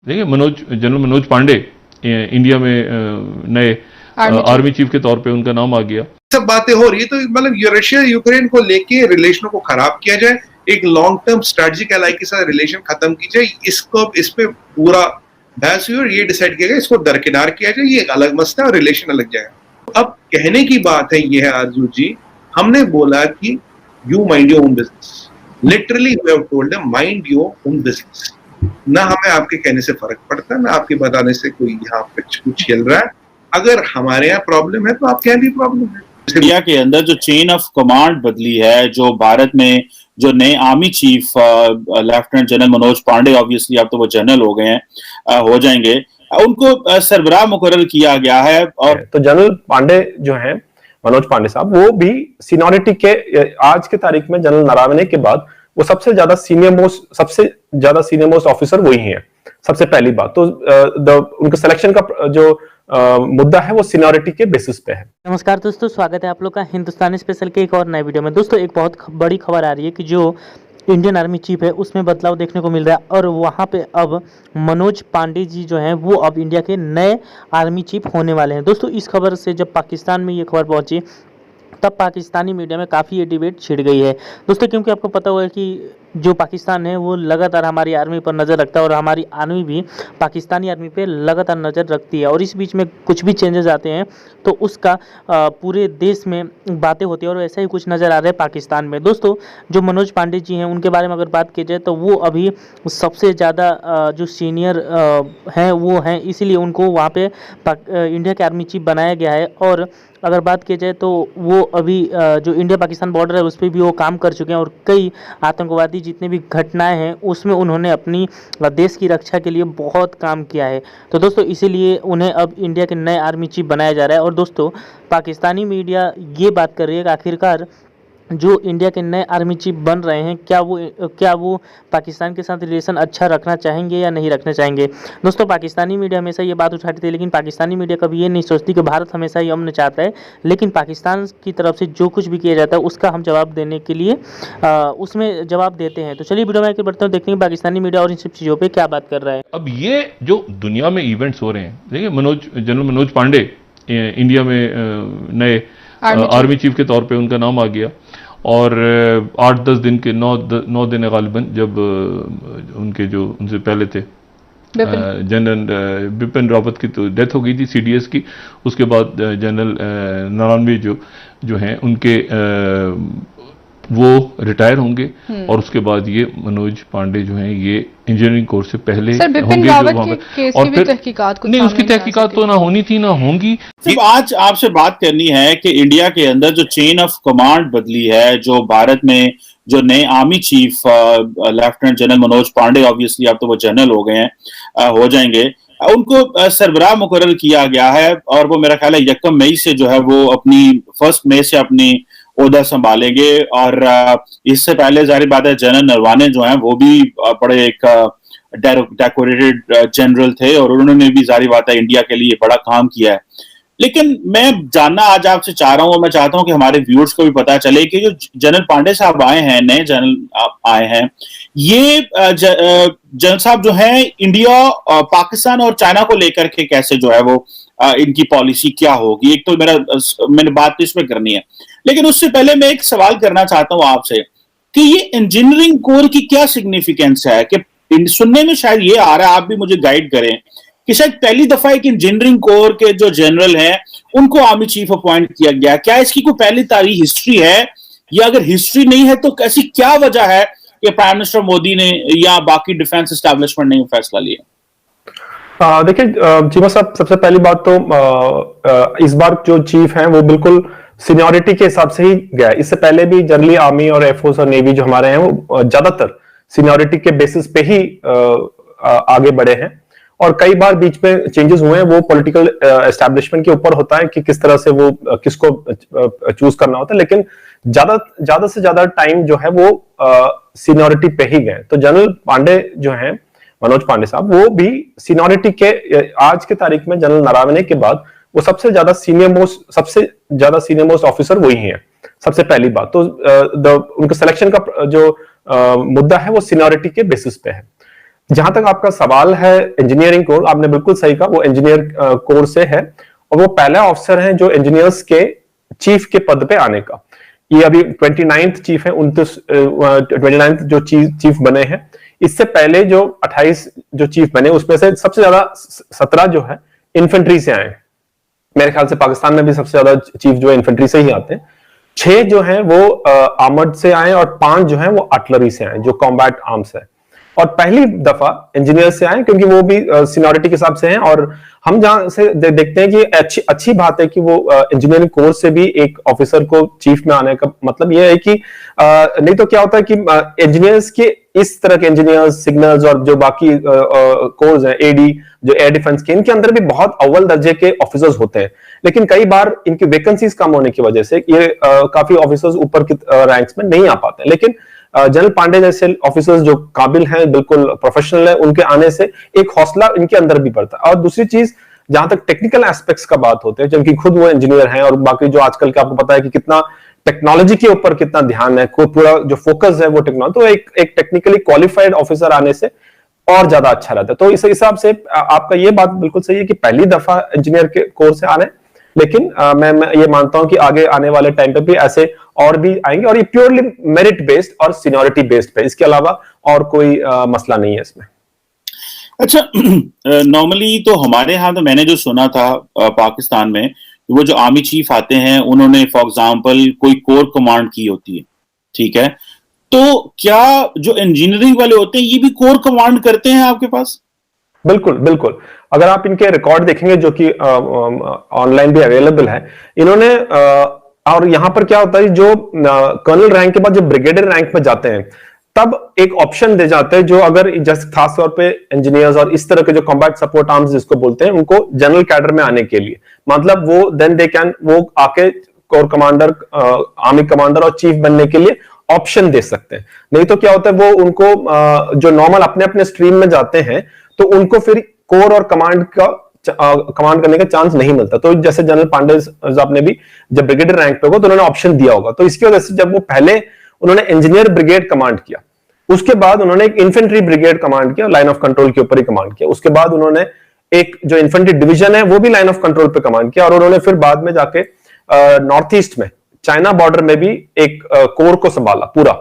देखिए general Manoj Pandey India में नए आर्मी चीफ के तौर पे उनका नाम आ गया। सब बातें हो रही है, तो मतलब रशिया यूक्रेन को लेके रिलेशनों को खराब किया जाए, एक लॉन्ग टर्म स्ट्रेटेजिक एलाई के साथ रिलेशन खत्म की जाए, इस पे पूरा बहस हुई और ये डिसाइड किया गया इसको दरकिनार किया जाए, ये एक अलग मसला और रिलेशन अलग जाएगा। अब कहने की बात है ये है आरजू जी, हमने बोला कि you mind your own business, literally we have told them mind your own business. ना हमें आपके कहने से फर्क पड़ता, ना आपके बताने से कोई यहाँ पे कुछ चल रहा है। अगर हमारे यहाँ प्रॉब्लम है तो आपके यहाँ भी प्रॉब्लम है। इंडिया के अंदर जो चेन ऑफ कमांड बदली है, जो भारत में जो नए army chief lieutenant general Manoj Pande, obviously अब तो वो जनरल हो गए हैं, हो जाएंगे, उनको सरबराह मुकर्रर किया गया है। और तो जनरल पांडे जो हैं, मनोज पांडे साहब, वो भी सीनियरिटी के आज के तारीख में जनरल नरवणे के बाद वो सबसे ज्यादा सीनियर मोस्ट ऑफिसर वही हैं। सबसे पहली बात तो उनके सिलेक्शन का जो मुद्दा है वो सीनियरिटी के बेसिस पे है। नमस्कार दोस्तों, स्वागत है आप लोग का हिंदुस्तानी स्पेशल के एक और नए वीडियो में। दोस्तों, एक बहुत बड़ी खबर आ रही है कि जो इंडियन आर्मी चीफ है उसमें बदलाव देखने को मिल रहा है और वहाँ पे अब मनोज पांडे जी जो हैं वो अब इंडिया के नए आर्मी चीफ होने वाले हैं। दोस्तों, इस खबर से जब पाकिस्तान में ये खबर पहुंची तब पाकिस्तानी मीडिया में काफ़ी ये डिबेट छिड़ गई है दोस्तों, क्योंकि आपको पता होगा कि जो पाकिस्तान है वो लगातार हमारी आर्मी पर नज़र रखता है और हमारी आर्मी भी पाकिस्तानी आर्मी पे लगातार नज़र रखती है और इस बीच में कुछ भी चेंजेस आते हैं तो उसका पूरे देश में बातें होती है और ऐसा ही कुछ नज़र आ रहा है पाकिस्तान में। दोस्तों, जो मनोज पांडे जी हैं उनके बारे में अगर बात की जाए तो वो अभी सबसे ज़्यादा जो सीनियर हैं वो हैं, इसीलिए उनको वहाँ पे इंडिया के आर्मी चीफ बनाया गया है। और अगर बात की जाए तो वो अभी जो इंडिया पाकिस्तान बॉर्डर है उस पर भी वो काम कर चुके हैं और कई आतंकवादी जितने भी घटनाएं हैं उसमें उन्होंने अपनी देश की रक्षा के लिए बहुत काम किया है। तो दोस्तों, इसीलिए उन्हें अब इंडिया के नए आर्मी चीफ बनाया जा रहा है। और दोस्तों, पाकिस्तानी मीडिया ये बात कर रही है कि आखिरकार जो इंडिया के नए आर्मी चीफ बन रहे हैं क्या वो पाकिस्तान के साथ रिलेशन अच्छा रखना चाहेंगे या नहीं रखना चाहेंगे। दोस्तों, पाकिस्तानी मीडिया हमेशा ये बात उठाती थी, लेकिन पाकिस्तानी मीडिया कभी ये नहीं सोचती कि भारत हमेशा ही अमन चाहता है, लेकिन पाकिस्तान की तरफ से जो कुछ भी किया जाता है उसका हम जवाब देने के लिए उसमें जवाब देते हैं। तो चलिए वीडियो में आगे बढ़ते हैं, देखते हैं पाकिस्तानी मीडिया और इन सब चीज़ों पर क्या बात कर रहा है। अब ये जो दुनिया में इवेंट्स हो रहे हैं, देखिए जनरल मनोज पांडे इंडिया में नए आर्मी चीफ के तौर पे उनका नाम आ गया और 8-10 दिन के 9 दिन गालिबन जब उनसे पहले थे जनरल बिपिन रावत की तो डेथ हो गई थी सीडीएस की। उसके बाद जनरल नरवणे जो हैं उनके वो रिटायर होंगे और उसके बाद ये मनोज पांडे जो हैं ये इंजीनियरिंग कोर्स से पहले होंगे जो वहां पे, और फिर नहीं उसकी तहकीकात तो ना होनी थी ना होंगी। सिर्फ आज आपसे बात करनी है कि इंडिया के अंदर जो चेन ऑफ कमांड बदली है, जो भारत में जो नए army chief lieutenant general Manoj Pande, obviously अब तो वो जनरल हो गए हैं, हो जाएंगे, उनको सरबराह मुकर्रर किया गया है और वो मेरा ख्याल है 1 मई से जो है वो अपनी 1 मई से अपनी ओहदा संभालेंगे। और इससे पहले जाहिर बात है जनरल नरवणे जो हैं वो भी बड़े एक डेकोरेटेड जनरल थे और उन्होंने भी जाहिर बात है इंडिया के लिए बड़ा काम किया है। लेकिन मैं जानना आज आपसे चाह रहा हूं और मैं चाहता हूं कि हमारे व्यूअर्स को भी पता चले कि जो जनरल पांडे साहब आए हैं, नए जनरल आए हैं, ये जनरल साहब जो हैं इंडिया, पाकिस्तान और चाइना को लेकर के कैसे जो है वो इनकी पॉलिसी क्या होगी, एक तो मैंने बात तो इसमें करनी है। लेकिन उससे पहले मैं एक सवाल करना चाहता हूं आपसे कि ये इंजीनियरिंग कोर की क्या सिग्निफिकेंस है, कि सुनने में शायद ये आ रहा है, आप भी मुझे गाइड करें, कि शायद पहली दफा एक इंजीनियरिंग कोर के जो जनरल हैं उनको आर्मी चीफ अपॉइंट किया गया। क्या इसकी कोई पहली तारीख हिस्ट्री है, या अगर हिस्ट्री नहीं है तो ऐसी क्या वजह है कि प्राइम मिनिस्टर मोदी ने या बाकी डिफेंस एस्टैब्लिशमेंट ने फैसला लिया? देखिए चीमा साहब, सबसे पहली बात तो इस बार जो चीफ हैं वो बिल्कुल सीनियरिटी के हिसाब से ही गया। इससे पहले भी जनरली आर्मी और एयरफोर्स और नेवी जो हमारे हैं वो ज्यादातर सीनियरिटी के बेसिस पे ही आगे बढ़े हैं और कई बार बीच में चेंजेस हुए हैं। वो पॉलिटिकल एस्टैब्लिशमेंट के ऊपर होता है कि किस तरह से वो किसको चूज करना होता है, लेकिन ज्यादा से ज्यादा टाइम जो है वो सीनियरिटी पे ही गए। तो जनरल पांडे जो हैं, मनोज पांडे साहब, वो भी सीनियरिटी के आज के तारीख में जनरल नरवणे के बाद वो सबसे ज्यादा सीनियर मोस्ट ऑफिसर वही हैं। सबसे पहली बात तो उनके सिलेक्शन का जो मुद्दा है वो सीनियरिटी के बेसिस पे है। जहां तक आपका सवाल है इंजीनियरिंग कोर, आपने बिल्कुल सही कहा, वो इंजीनियर कोर से है और वो पहला ऑफिसर है जो इंजीनियर्स के चीफ के पद पे आने का। ये अभी 29th चीफ है, 29th जो चीफ बने हैं। इससे पहले जो 28 जो चीफ बने उसमें से सबसे ज्यादा 17 जो है इन्फेंट्री से आए। मेरे ख्याल से पाकिस्तान में भी सबसे ज्यादा चीफ जो है इन्फेंट्री से ही आते हैं। 6 जो है वो आर्मर्ड से आए और 5 जो है वो आर्टिलरी से आए, जो कॉम्बैट आर्म्स है। और पहली दफा इंजीनियर से आए क्योंकि वो भी सीनियरिटी के हिसाब से हैं। और हम जहां से देखते हैं कि अच्छी बात है कि वो इंजीनियरिंग कोर्स से भी एक ऑफिसर को चीफ में आने का मतलब ये है कि नहीं तो क्या होता है कि इंजीनियर्स के इस तरह के इंजीनियर्स, सिग्नल्स और जो बाकी कोर्स हैं, एडी जो एयर डिफेंस के, इनके अंदर भी बहुत अव्वल दर्जे के ऑफिसर्स होते हैं। लेकिन कई बार इनकी वैकेंसीज कम होने की वजह से ये काफी ऑफिसर्स ऊपर की रैंक्स में नहीं आ पाते हैं। लेकिन जनरल पांडे जैसे ऑफिसर्स जो काबिल हैं, बिल्कुल प्रोफेशनल है, उनके आने से एक हौसला इनके अंदर भी बढ़ता है। और दूसरी चीज, जहां तक टेक्निकल एस्पेक्ट्स का बात होते हैं, जबकि खुद वो इंजीनियर हैं और बाकी जो आजकल का आपको पता है कि कितना टेक्नोलॉजी के ऊपर कितना ध्यान है, कोई पूरा जो फोकस है वो टेक्नोलॉजी, तो एक टेक्निकली क्वालिफाइड ऑफिसर आने से और ज्यादा अच्छा रहता है। तो इस हिसाब से आपका ये बात बिल्कुल सही है कि पहली दफा इंजीनियर के कोर्स से आ रहे हैं। लेकिन मैं ये मानता हूं कि आगे आने वाले टाइम पे भी ऐसे और भी आएंगे और ये प्योरली मेरिट बेस्ड और सीनियरिटी बेस्ड पे, इसके अलावा और कोई मसला नहीं है इसमें। अच्छा, नॉर्मली तो हमारे यहाँ तो मैंने जो सुना था पाकिस्तान में, वो जो आर्मी चीफ आते हैं उन्होंने फॉर एग्जांपल कोई कोर कमांड की होती है, ठीक है, तो क्या जो इंजीनियरिंग वाले होते हैं ये भी कोर कमांड करते हैं आपके पास? बिल्कुल बिल्कुल। अगर आप इनके रिकॉर्ड देखेंगे जो कि ऑनलाइन भी अवेलेबल है, इन्होंने और यहां पर क्या होता है, जो कर्नल रैंक के बाद जब ब्रिगेडियर रैंक में जाते हैं तब एक ऑप्शन दे जाते हैं, जो अगर जैसे खास तौर पे इंजीनियर्स और इस तरह के जो कॉम्बैट सपोर्ट आर्म्स जिसको बोलते हैं, उनको जनरल कैडर में आने के लिए, मतलब वो देन दे कैन वो आके कोर कमांडर, आर्मी कमांडर और चीफ बनने के लिए ऑप्शन दे सकते हैं। नहीं तो क्या होता है, वो उनको जो नॉर्मल अपने अपने स्ट्रीम में जाते हैं तो उनको फिर कोर और कमांड करने का चांस नहीं मिलता। तो जैसे जनरल पांडे साहब ने भी जब ब्रिगेडियर रैंक पे हो तो उन्होंने ऑप्शन दिया होगा, तो इसकी वजह से जब वो पहले उन्होंने इंजीनियर ब्रिगेड कमांड किया, उसके बाद उन्होंने एक इन्फेंट्री ब्रिगेड कमांड किया, लाइन ऑफ कंट्रोल के ऊपर ही कमांड किया, उसके बाद उन्होंने एक जो इन्फेंट्री डिवीजन है वो भी लाइन ऑफ कंट्रोल पे कमांड किया, और उन्होंने फिर बाद में जाके नॉर्थ ईस्ट में चाइना बॉर्डर में भी एक कोर को संभाला पूरा,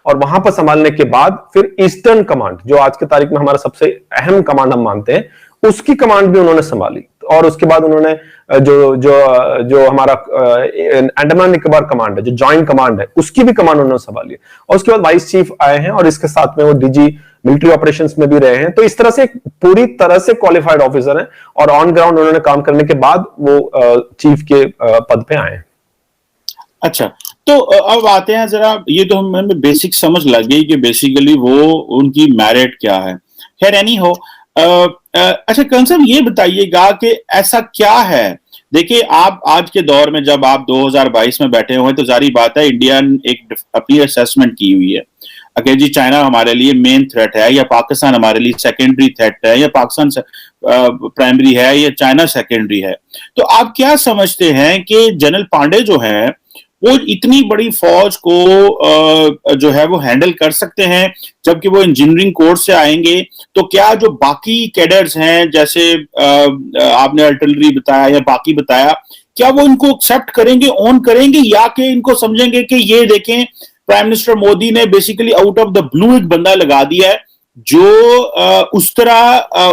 और वहां पर संभालने के बाद फिर ईस्टर्न कमांड, जो आज की तारीख में हमारा सबसे अहम कमांड हम मानते हैं, उसकी कमांड भी उन्होंने संभाली। और उसके बाद उन्होंने जो हमारा अंडमान निकोबार कमांड है, जो जॉइंट कमांड है, उसकी भी कमांड उन्होंने संभाली। और उसके बाद वाइस चीफ आए हैं और इसके साथ में वो डीजी मिलिट्री ऑपरेशंस में भी रहे हैं। तो इस तरह से एक पूरी तरह से क्वालिफाइड ऑफिसर हैं और ऑन ग्राउंड उन्होंने काम करने के बाद वो चीफ के पद पे आए हैं। अच्छा, तो अब आते हैं जरा, ये तो हमें बेसिक समझ लग गई कि बेसिकली वो उनकी मेरिट क्या है। खैर एनी हो, अच्छा कंसर्न ये बताइएगा कि ऐसा क्या है, देखिए आप आज के दौर में जब आप 2022 में बैठे हुए हैं तो जारी बात है इंडिया एक अपनी असेसमेंट की हुई है कि जी चाइना हमारे लिए मेन थ्रेट है या पाकिस्तान हमारे लिए सेकेंडरी थ्रेट है या पाकिस्तान प्राइमरी है या चाइना सेकेंडरी है। तो आप क्या समझते हैं कि जनरल पांडे जो है वो इतनी बड़ी फौज को जो है वो हैंडल कर सकते हैं, जबकि वो इंजीनियरिंग कोर्स से आएंगे, तो क्या जो बाकी कैडर्स हैं जैसे आपने आर्टिलरी बताया या बाकी बताया, क्या वो इनको एक्सेप्ट करेंगे, ऑन करेंगे, या कि इनको समझेंगे कि ये देखें प्राइम मिनिस्टर मोदी ने basically out of the blue एक बंदा लगा दिया है जो उस तरह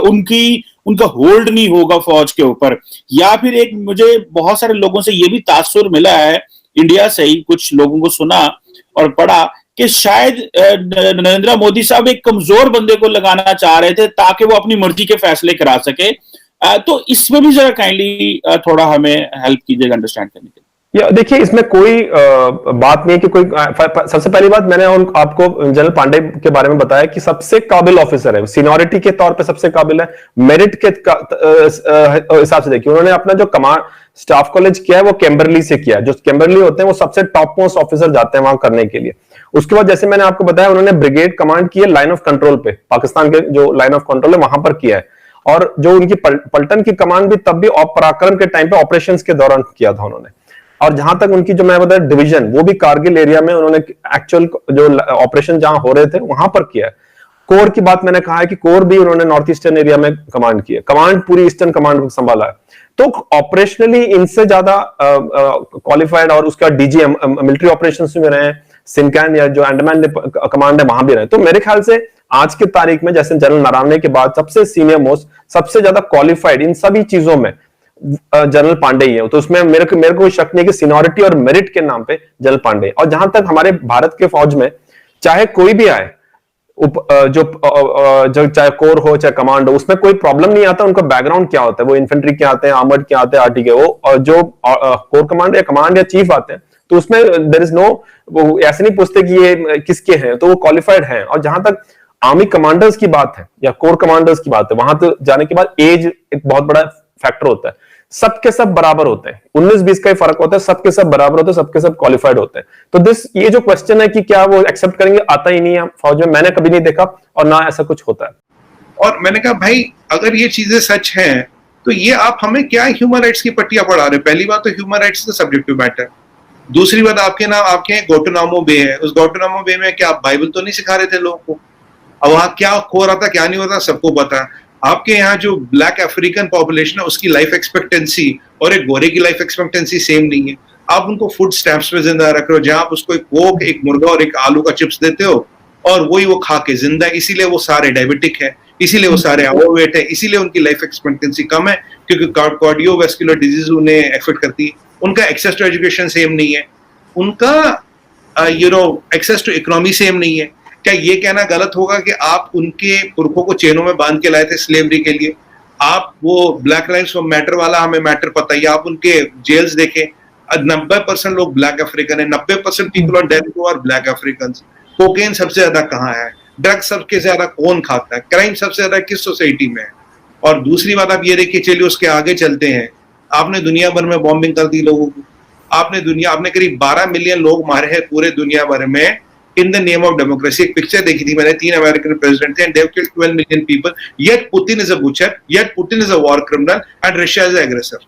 उनका होल्ड नहीं होगा फौज के ऊपर। या फिर एक मुझे बहुत सारे लोगों से ये भी तासुर मिला है, इंडिया से ही कुछ लोगों को सुना और पढ़ा कि शायद नरेंद्र मोदी साहब एक कमजोर बंदे को लगाना चाह रहे थे ताकि वो अपनी मर्जी के फैसले करा सके। तो इसमें भी जरा काइंडली थोड़ा हमें हेल्प कीजिएगा अंडरस्टैंड करने के लिए। या देखिए, इसमें कोई बात नहीं है कि कोई, सबसे पहली बात मैंने आपको जनरल पांडे के बारे में बताया कि सबसे काबिल ऑफिसर है, सीनियरिटी के तौर पे सबसे काबिल है, मेरिट के हिसाब से देखिए उन्होंने अपना जो कमांड स्टाफ कॉलेज किया है वो कैम्बरली से किया है। जो कैम्बरली होते हैं वो सबसे टॉप मोस्ट ऑफिसर जाते हैं वहां करने के लिए। उसके बाद जैसे मैंने आपको बताया उन्होंने ब्रिगेड कमांड की है लाइन ऑफ कंट्रोल पे, पाकिस्तान के जो लाइन ऑफ कंट्रोल है वहां पर किया है, और जो उनकी पलटन की कमांड भी तब भी पराक्रम के टाइम पे ऑपरेशंस के दौरान किया था उन्होंने। और जहां तक उनकी जो मैं बताया डिवीजन, वो भी कारगिल एरिया में उन्होंने एक्चुअल जो ऑपरेशन जहां हो रहे थे वहां पर किया है। कोर की बात मैंने कहा है कि कोर भी उन्होंने नॉर्थ ईस्टर्न एरिया में कमांड की है, कमांड पूरी ईस्टर्न कमांड संभाला है। तो ऑपरेशनली इनसे ज्यादा क्वालिफाइड, और उसका डीजी मिलिट्री ऑपरेशंस में रहे हैं, सिनकैन या जो अंडमान कमांड है वहां भी रहे। तो मेरे ख्याल से आज की तारीख में जैसे जनरल नरवणे के बाद सबसे सीनियर मोस्ट, सबसे ज्यादा क्वालिफाइड इन सभी चीजों में जनरल पांडे ही है। तो उसमें मेरे को कोई शक नहीं कि सीनियरिटी और मेरिट के नाम पे जनरल पांडे। और जहां तक हमारे भारत के फौज में चाहे कोई भी आए, जो चाहे कोर हो चाहे कमांड हो, उसमें कोई प्रॉब्लम नहीं आता उनका बैकग्राउंड क्या होता है, वो इन्फेंट्री क्या आते हैं, आर्मर्ड क्या आते हैं, आर्टी के, वो जो कोर कमांड या चीफ आते हैं तो उसमें देयर इज नो, वो ऐसे नहीं पूछते कि ये किसके हैं, तो वो क्वालिफाइड हैं। और जहां तक आर्मी कमांडर्स की बात है या कोर कमांडर्स की बात है, वहां तो जाने के बाद एज एक बहुत बड़ा फैक्टर होता है। सबके सब बराबर होते हैं, 19-20 का ही फर्क होता है, सबके सब बराबर होते हैं, सबके सब क्वालिफाइड होते हैं। तो ये जो क्वेश्चन है कि क्या वो एक्सेप्ट करेंगे, आता ही नहीं है फौज में, मैंने कभी नहीं देखा और ना ऐसा कुछ होता है। और मैंने कहा भाई अगर ये चीजें सच हैं तो ये आप हमें क्या ह्यूमन राइट्स की पट्टियां पढ़ा रहे हैं? पहली बात तो ह्यूमन राइट्स का सब्जेक्टिव मैटर। दूसरी बात आपके यहाँ गोटोनामो बे है, उस गोटोनामो बे में क्या आप बाइबल तो नहीं सिखा रहे थे लोगों को? अब वहां क्या हो रहा था क्या नहीं हो रहा सबको पता है। आपके यहाँ जो ब्लैक अफ्रीकन पॉपुलेशन है उसकी लाइफ एक्सपेक्टेंसी और एक गोरे की लाइफ एक्सपेक्टेंसी सेम नहीं है। आप उनको फूड स्टैम्प्स पे जिंदा रख रहे हो, जहां आप उसको एक कोक, एक मुर्गा और एक आलू का चिप्स देते हो और वही वो खा के जिंदा है। इसीलिए वो सारे डायबिटिक है, इसीलिए वो सारे ओवरवेट है, इसीलिए उनकी लाइफ एक्सपेक्टेंसी कम है, क्योंकि कार्डियोवैस्कुलर डिजीज उन्हें एफेक्ट करती है। उनका एक्सेस टू एजुकेशन सेम नहीं है, उनका एक्सेस टू इकोनॉमी सेम नहीं है। क्या ये कहना गलत होगा कि आप उनके पुरखों को चेनों में बांध के लाए थे स्लेवरी के लिए? आप वो ब्लैक लाइव्स मैटर वाला हमें मैटर पता ही, आप उनके जेल्स देखें, 90% लोग ब्लैक अफ्रीकन है, 90% people on death row are black African. Cocaine सबसे ज्यादा कहाँ है? ड्रग्स सबसे ज्यादा कौन खाता है? क्राइम सबसे ज्यादा किस सोसाइटी में है? और दूसरी बात आप ये देखिए, चलिए उसके आगे चलते हैं, आपने दुनिया भर में बॉम्बिंग कर दी लोगों को, आपने करीब 12 मिलियन लोग मारे हैं पूरे दुनिया भर में in the name of democracy. एक पिक्चर देखी थी मैंने, 3 अमेरिकन प्रेसिडेंट थे and they have killed 12 million people, yet Putin is a butcher, yet Putin is a war criminal and Russia is a aggressor.